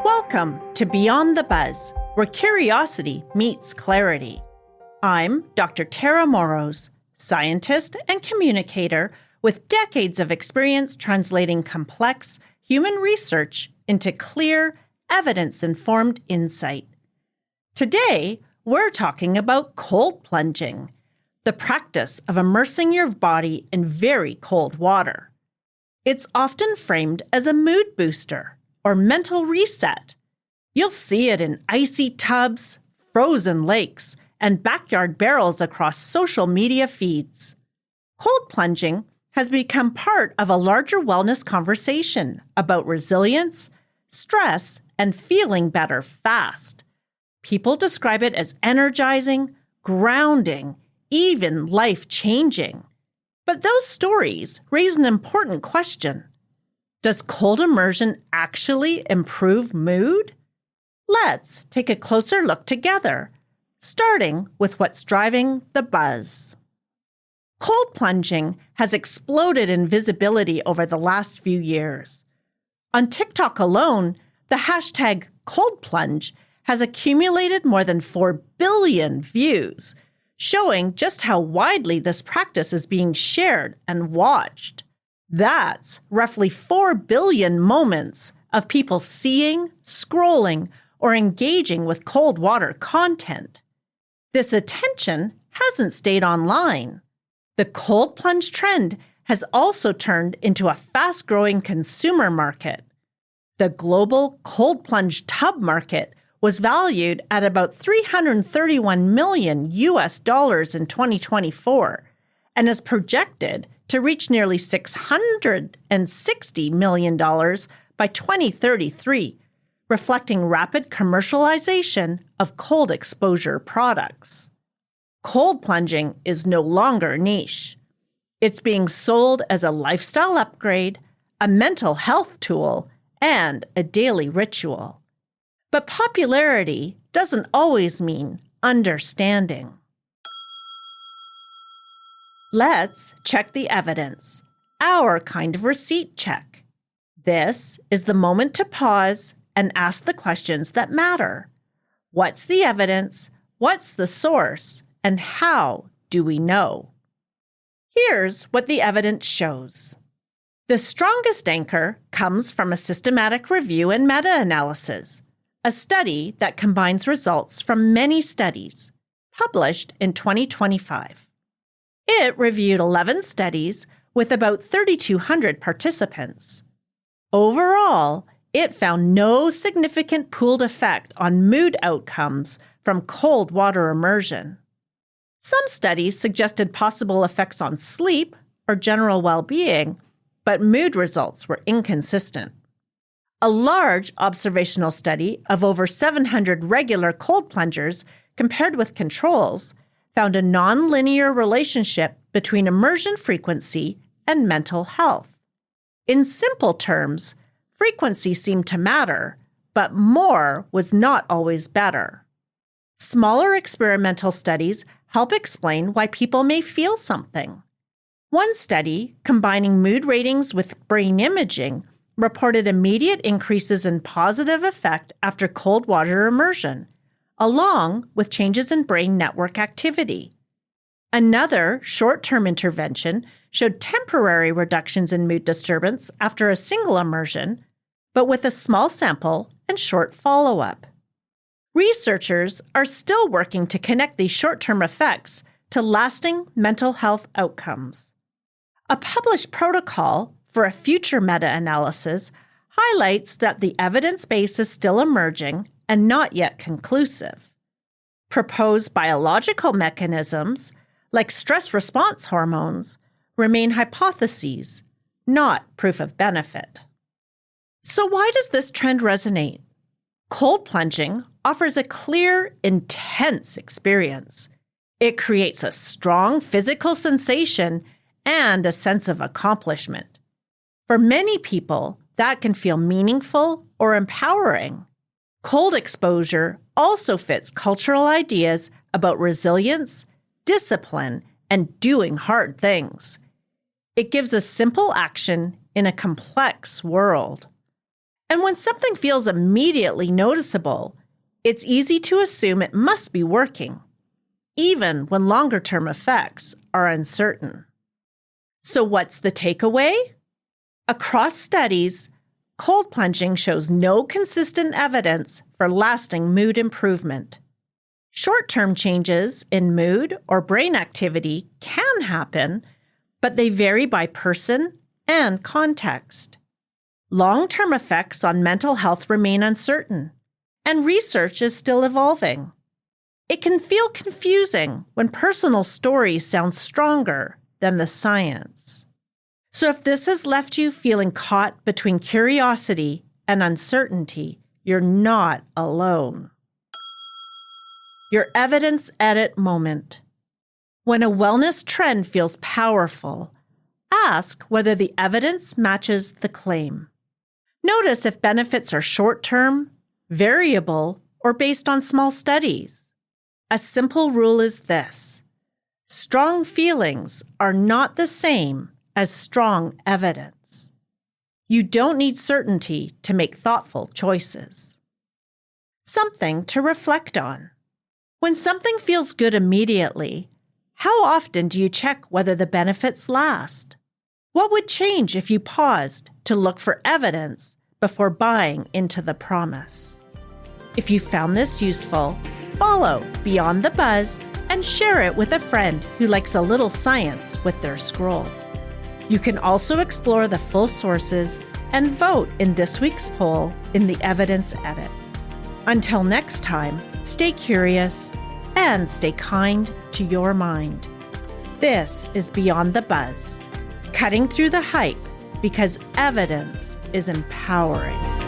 Welcome to Beyond the Buzz, where curiosity meets clarity. I'm Dr. Tara Morrows, scientist and communicator with decades of experience translating complex human research into clear, evidence-informed insight. Today, we're talking about cold plunging, the practice of immersing your body in very cold water. It's often framed as a mood booster or mental reset. You'll see it in icy tubs, frozen lakes, and backyard barrels across social media feeds. Cold plunging has become part of a larger wellness conversation about resilience, stress, and feeling better fast. People describe it as energizing, grounding, even life-changing. But those stories raise an important question. Does cold immersion actually improve mood? Let's take a closer look together, starting with what's driving the buzz. Cold plunging has exploded in visibility over the last few years. On TikTok alone, the hashtag #ColdPlunge has accumulated more than 4 billion views, showing just how widely this practice is being shared and watched. That's roughly 4 billion moments of people seeing, scrolling, or engaging with cold water content. This attention hasn't stayed online. The cold plunge trend has also turned into a fast-growing consumer market. The global cold plunge tub market was valued at about $331 million in 2024 and is projected to reach nearly $660 million by 2033, reflecting rapid commercialization of cold exposure products. Cold plunging is no longer niche. It's being sold as a lifestyle upgrade, a mental health tool, and a daily ritual. But popularity doesn't always mean understanding. Let's check the evidence, our kind of receipt check. This is the moment to pause and ask the questions that matter. What's the evidence? What's the source? And how do we know? Here's what the evidence shows. The strongest anchor comes from a systematic review and meta-analysis, a study that combines results from many studies, published in 2025. It reviewed 11 studies with about 3,200 participants. Overall, it found no significant pooled effect on mood outcomes from cold water immersion. Some studies suggested possible effects on sleep or general well-being, but mood results were inconsistent. A large observational study of over 700 regular cold plungers compared with controls found a nonlinear relationship between immersion frequency and mental health. In simple terms, frequency seemed to matter, but more was not always better. Smaller experimental studies help explain why people may feel something. One study, combining mood ratings with brain imaging, reported immediate increases in positive effect after cold water immersion, along with changes in brain network activity. Another short-term intervention showed temporary reductions in mood disturbance after a single immersion, but with a small sample and short follow-up. Researchers are still working to connect these short-term effects to lasting mental health outcomes. A published protocol for a future meta-analysis highlights that the evidence base is still emerging and not yet conclusive. Proposed biological mechanisms, like stress response hormones, remain hypotheses, not proof of benefit. So why does this trend resonate? Cold plunging offers a clear, intense experience. It creates a strong physical sensation and a sense of accomplishment. For many people, that can feel meaningful or empowering. Cold exposure also fits cultural ideas about resilience, discipline, and doing hard things. It gives a simple action in a complex world. And when something feels immediately noticeable, it's easy to assume it must be working, even when longer-term effects are uncertain. So what's the takeaway? Across studies, cold plunging shows no consistent evidence for lasting mood improvement. Short-term changes in mood or brain activity can happen, but they vary by person and context. Long-term effects on mental health remain uncertain, and research is still evolving. It can feel confusing when personal stories sound stronger than the science. So if this has left you feeling caught between curiosity and uncertainty, you're not alone. Your evidence edit moment. When a wellness trend feels powerful, ask whether the evidence matches the claim. Notice if benefits are short-term, variable, or based on small studies. A simple rule is this: strong feelings are not the same as strong evidence. You don't need certainty to make thoughtful choices. Something to reflect on. When something feels good immediately, how often do you check whether the benefits last? What would change if you paused to look for evidence before buying into the promise? If you found this useful, follow Beyond the Buzz and share it with a friend who likes a little science with their scroll. You can also explore the full sources and vote in this week's poll in the Evidence Edit. Until next time, stay curious and stay kind to your mind. This is Beyond the Buzz, cutting through the hype because evidence is empowering.